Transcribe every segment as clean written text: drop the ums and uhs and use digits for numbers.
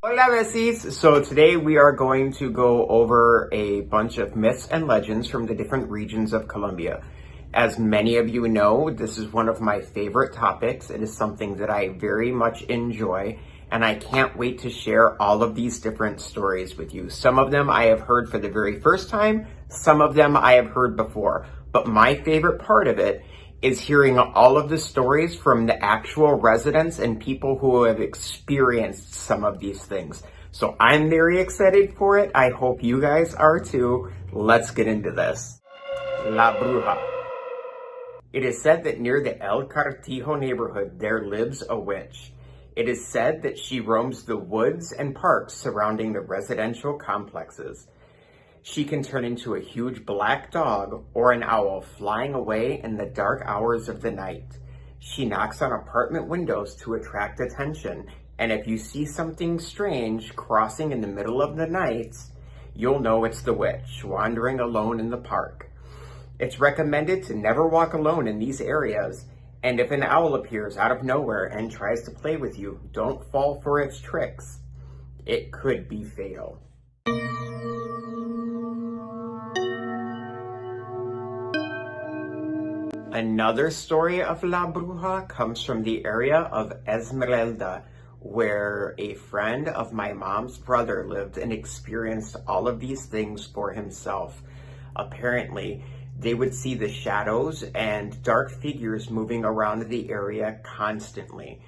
Hola besis! So today we are going to go over a bunch of myths and legends from the different regions of Colombia. As many of you know, this is one of my favorite topics. It is something that I very much enjoy, and I can't wait to share all of these different stories with you. Some of them I have heard for the very first time, some of them I have heard before, but my favorite part of it is hearing all of the stories from the actual residents and people who have experienced some of these things. So I'm very excited for it. I hope you guys are too. Let's get into this. La Bruja. It is said that near the El Cartijo neighborhood there lives a witch. It is said that she roams the woods and parks surrounding the residential complexes. She can turn into a huge black dog or an owl flying away in the dark hours of the night. She knocks on apartment windows to attract attention, and if you see something strange crossing in the middle of the night, you'll know it's the witch wandering alone in the park. It's recommended to never walk alone in these areas, and if an owl appears out of nowhere and tries to play with you, don't fall for its tricks. It could be fatal. Another story of La Bruja comes from the area of Esmeralda, where a friend of my mom's brother lived and experienced all of these things for himself. Apparently, they would see the shadows and dark figures moving around the area constantly.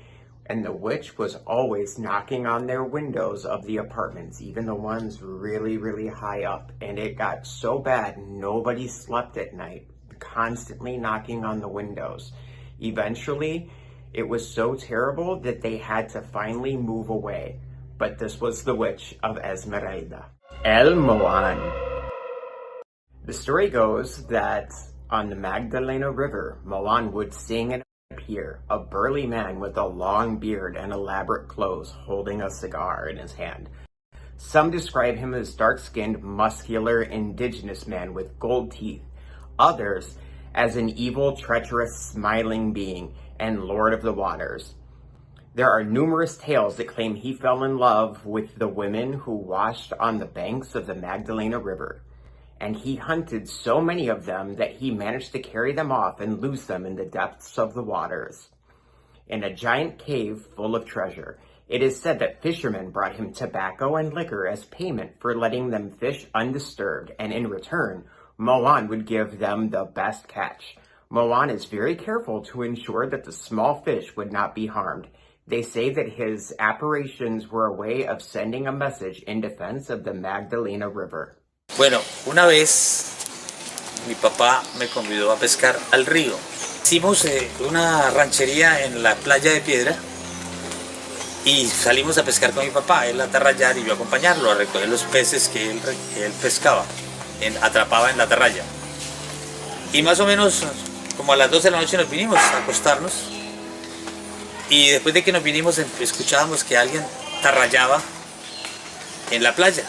And the witch was always knocking on their windows of the apartments, even the ones really, really high up. And it got so bad, nobody slept at night, constantly knocking on the windows. Eventually, it was so terrible that they had to finally move away. But this was the witch of Esmeralda. El Moan. The story goes that on the Magdalena River, Moan would sing and appear, a burly man with a long beard and elaborate clothes holding a cigar in his hand. Some describe him as dark-skinned, muscular, indigenous man with gold teeth. Others as an evil, treacherous, smiling being and lord of the waters. There are numerous tales that claim he fell in love with the women who washed on the banks of the Magdalena River, and he hunted so many of them that he managed to carry them off and lose them in the depths of the waters. In a giant cave full of treasure, it is said that fishermen brought him tobacco and liquor as payment for letting them fish undisturbed, and in return, Moan would give them the best catch. Moan is very careful to ensure that the small fish would not be harmed. They say that his apparitions were a way of sending a message in defense of the Magdalena River. Bueno, una vez mi papá me convidó a pescar al río. Hicimos una ranchería en la playa de piedra y salimos a pescar con mi papá, él a atarrayar y yo a acompañarlo a recoger los peces que él pescaba. Atrapaba en la atarraya. Y más o menos como a las 12 de la noche nos vinimos a acostarnos, y después de que nos vinimos escuchábamos que alguien atarrayaba en la playa.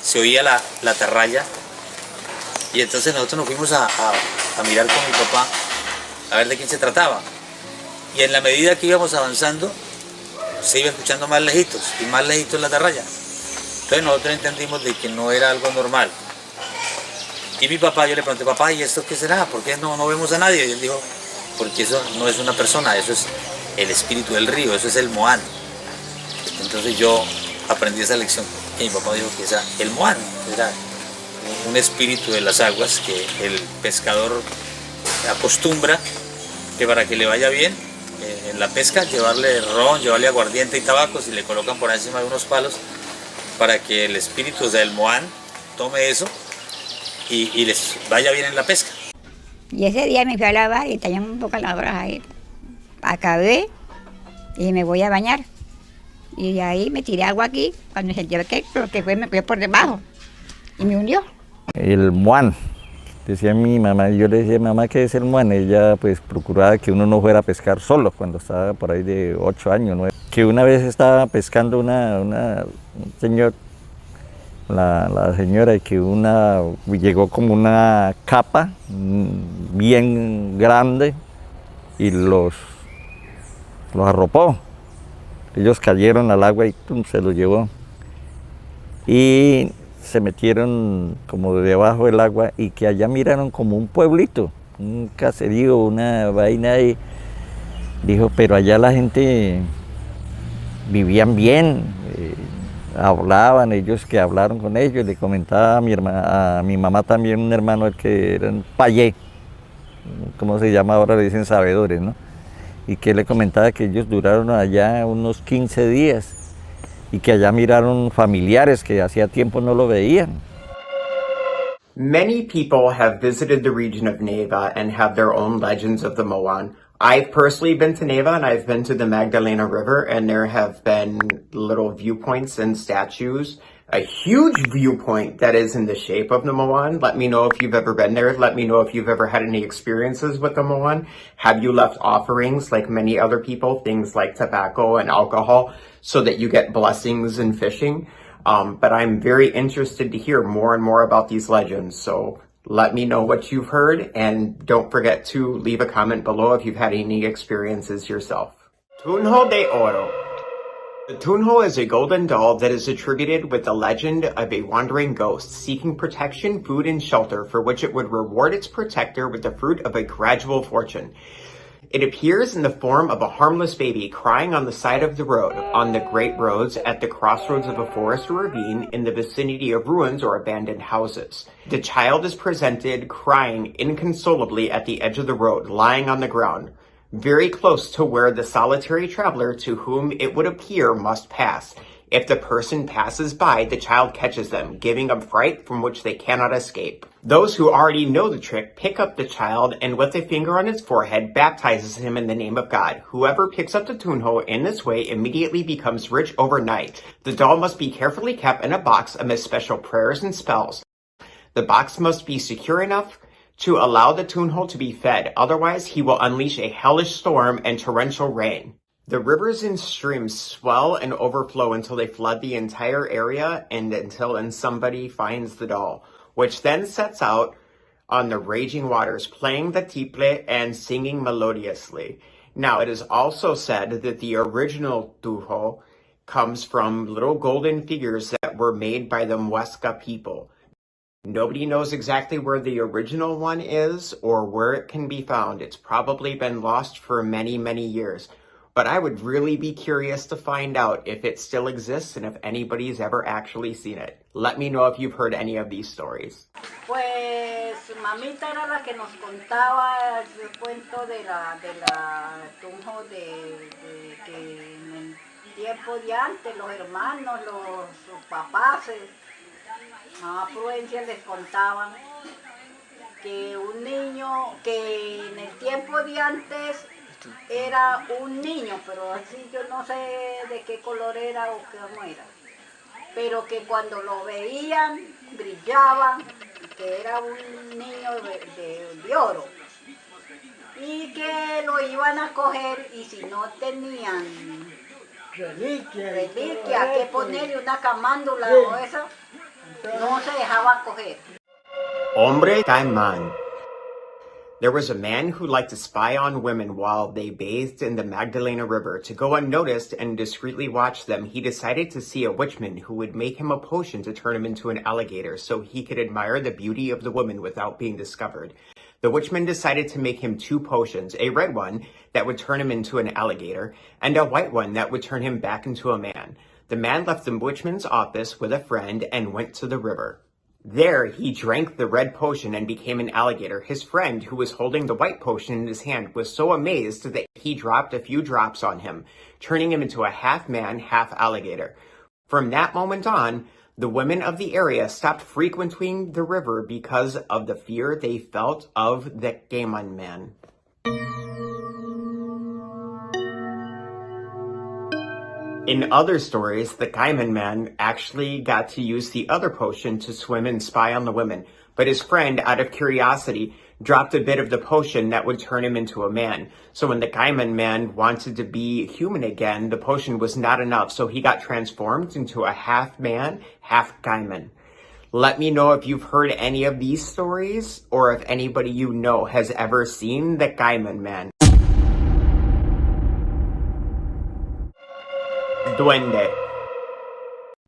Se oía la atarraya, y entonces nosotros nos fuimos a mirar con mi papá a ver de quién se trataba. Y en la medida que íbamos avanzando se iba escuchando más lejitos y más lejitos la atarraya. Entonces nosotros entendimos de que no era algo normal. Y mi papá, yo le pregunté, papá, ¿y esto qué será? ¿Por qué no vemos a nadie? Y él dijo, porque eso no es una persona, eso es el espíritu del río, eso es el Moan. Entonces yo aprendí esa lección y mi papá dijo que el Moan era un espíritu de las aguas que el pescador acostumbra que para que le vaya bien en la pesca, llevarle ron, llevarle aguardiente y tabacos, y le colocan por encima de unos palos para que el espíritu, o sea, el Moan, tome eso y les vaya bien en la pesca. Y ese día me fui a lavar y tenía un poco las horas ahí. Acabé y me voy a bañar. Y de ahí me tiré agua aquí, cuando sentí que lo que fue me cogió por debajo y me hundió. El Moan, decía mi mamá, yo le decía, mamá, ¿qué es el Moan? Ella pues procuraba que uno no fuera a pescar solo cuando estaba por ahí de 8 años, 9. Que una vez estaba pescando un señor, la señora, que llegó como una capa bien grande y los arropó. Ellos cayeron al agua y ¡tum!, se los llevó. Y se metieron como debajo del agua y que allá miraron como un pueblito, un caserío, una vaina y dijo, pero allá la gente vivían bien, hablaban, ellos que hablaron con ellos, le comentaba a mi mamá también, un hermano el que era un payé, ¿cómo se llama ahora? Le dicen sabedores, ¿no? Y que le comentaba que ellos duraron allá unos 15 días y que allá miraron familiares que hacía tiempo no lo veían. Many people have visited the region of Neiva and have their own legends of the Moan. I've personally been to Neiva and I've been to the Magdalena River, and there have been little viewpoints and statues. A huge viewpoint that is in the shape of the Moan. Let me know if you've ever been there. Let me know if you've ever had any experiences with the Moan. Have you left offerings like many other people, things like tobacco and alcohol, so that you get blessings in fishing? But I'm very interested to hear more and more about these legends. So let me know what you've heard, and don't forget to leave a comment below if you've had any experiences yourself. Tunjo de Oro. The Tunjo is a golden doll that is attributed with the legend of a wandering ghost seeking protection, food, and shelter, for which it would reward its protector with the fruit of a gradual fortune. It appears in the form of a harmless baby crying on the side of the road, on the great roads, at the crossroads of a forest or ravine, in the vicinity of ruins or abandoned houses. The child is presented crying inconsolably at the edge of the road, lying on the ground, very close to where the solitary traveler to whom it would appear must pass. If the person passes by, the child catches them, giving them fright from which they cannot escape. Those who already know the trick pick up the child and with a finger on his forehead baptizes him in the name of God. Whoever picks up the tunjo in this way immediately becomes rich overnight. The doll must be carefully kept in a box amidst special prayers and spells. The box must be secure enough to allow the tunjo to be fed, otherwise he will unleash a hellish storm and torrential rain. The rivers and streams swell and overflow until they flood the entire area and until somebody finds the doll, which then sets out on the raging waters, playing the tiple and singing melodiously. Now, it is also said that the original tunjo comes from little golden figures that were made by the Muisca people. Nobody knows exactly where the original one is or where it can be found. It's probably been lost for many, many years. But I would really be curious to find out if it still exists and if anybody's ever actually seen it. Let me know if you've heard any of these stories. Pues mamita era la que nos contaba el cuento de la tunjo de que en el tiempo de antes los hermanos, sus papás, mamá Prudencia les contaban que un niño que en el tiempo de antes era un niño, pero así yo no sé de qué color era o cómo era, pero que cuando lo veían brillaba, que era un niño de oro, y que lo iban a coger, y si no tenían reliquia que ponerle una camándula o eso, no se dejaba coger. Hombre caimán. There was a man who liked to spy on women while they bathed in the Magdalena River. To go unnoticed and discreetly watch them, he decided to see a witchman who would make him a potion to turn him into an alligator so he could admire the beauty of the woman without being discovered. The witchman decided to make him 2 potions, a red one that would turn him into an alligator, and a white one that would turn him back into a man. The man left the witchman's office with a friend and went to the river. There, he drank the red potion and became an alligator. His friend, who was holding the white potion in his hand, was so amazed that he dropped a few drops on him, turning him into a half-man, half-alligator. From that moment on, the women of the area stopped frequenting the river because of the fear they felt of the Cayman man. In other stories, the Cayman man actually got to use the other potion to swim and spy on the women, but his friend, out of curiosity, dropped a bit of the potion that would turn him into a man. So when the Cayman man wanted to be human again, the potion was not enough, so he got transformed into a half man, half Cayman. Let me know if you've heard any of these stories, or if anybody you know has ever seen the Cayman man. Duende.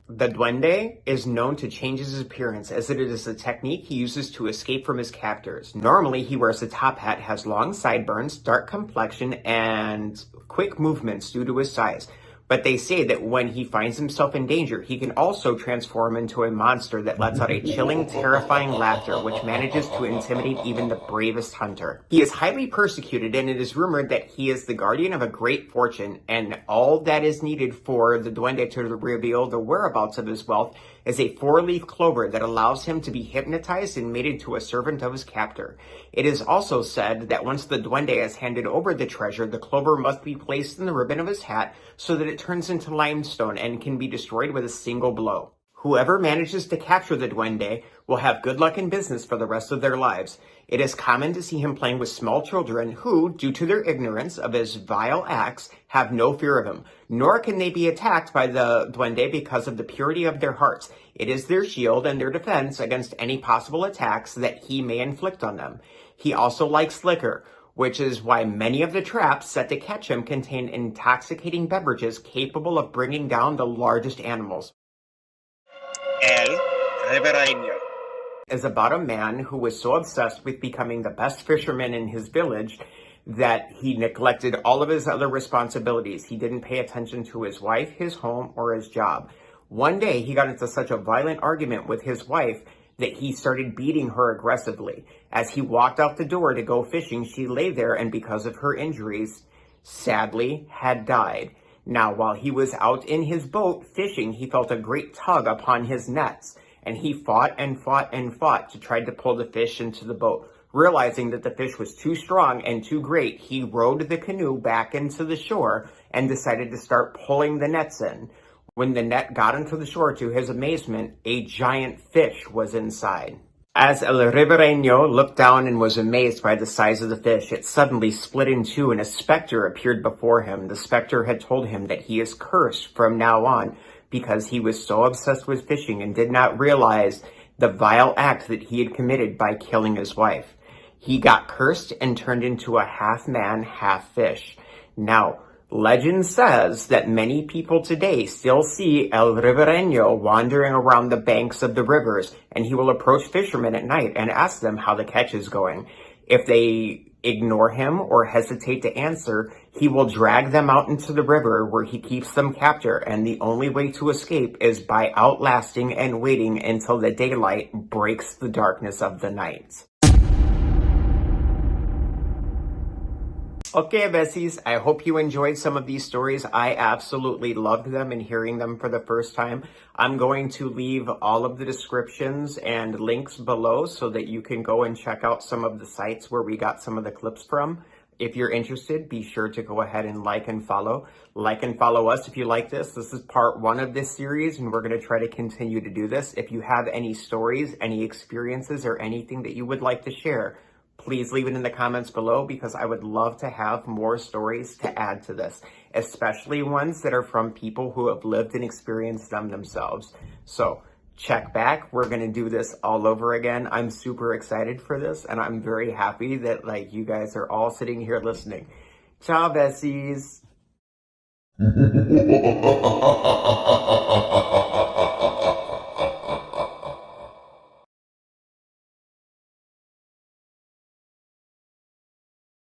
The duende is known to change his appearance as it is a technique he uses to escape from his captors. Normally, he wears a top hat, has long sideburns, dark complexion, and quick movements due to his size. But they say that when he finds himself in danger, he can also transform into a monster that lets out a chilling, terrifying laughter, which manages to intimidate even the bravest hunter. He is highly persecuted, and it is rumored that he is the guardian of a great fortune, and all that is needed for the duende to reveal the whereabouts of his wealth is a 4-leaf clover that allows him to be hypnotized and made into a servant of his captor. It is also said that once the duende has handed over the treasure, the clover must be placed in the ribbon of his hat so that it turns into limestone and can be destroyed with a single blow. Whoever manages to capture the duende will have good luck in business for the rest of their lives. It is common to see him playing with small children who, due to their ignorance of his vile acts, have no fear of him, nor can they be attacked by the duende because of the purity of their hearts. It is their shield and their defense against any possible attacks that he may inflict on them. He also likes liquor, which is why many of the traps set to catch him contain intoxicating beverages capable of bringing down the largest animals. El Ribereño Is about a man who was so obsessed with becoming the best fisherman in his village that he neglected all of his other responsibilities. He didn't pay attention to his wife, his home, or his job. One day, he got into such a violent argument with his wife that he started beating her aggressively. As he walked out the door to go fishing, she lay there and because of her injuries, sadly, had died. Now, while he was out in his boat fishing, he felt a great tug upon his nets, and he fought and fought and fought to try to pull the fish into the boat. Realizing that the fish was too strong and too great, he rowed the canoe back into the shore and decided to start pulling the nets in. When the net got into the shore, to his amazement, a giant fish was inside. As El Ribereño looked down and was amazed by the size of the fish, it suddenly split in two and a specter appeared before him. The specter had told him that he is cursed from now on because he was so obsessed with fishing and did not realize the vile act that he had committed by killing his wife. He got cursed and turned into a half man, half fish. Now, legend says that many people today still see El Ribereño wandering around the banks of the rivers, and he will approach fishermen at night and ask them how the catch is going. If they ignore him or hesitate to answer, he will drag them out into the river where he keeps them captive, and the only way to escape is by outlasting and waiting until the daylight breaks the darkness of the night. Okay, Bessies, I hope you enjoyed some of these stories. I absolutely loved them and hearing them for the first time. I'm going to leave all of the descriptions and links below so that you can go and check out some of the sites where we got some of the clips from. If you're interested, be sure to go ahead and like and follow. Like and follow us if you like this. This is part 1 of this series, and we're going to try to continue to do this. If you have any stories, any experiences, or anything that you would like to share, please leave it in the comments below because I would love to have more stories to add to this, especially ones that are from people who have lived and experienced them themselves. So check back. We're going to do this all over again. I'm super excited for this, and I'm very happy that you guys are all sitting here listening. Ciao, Bessies.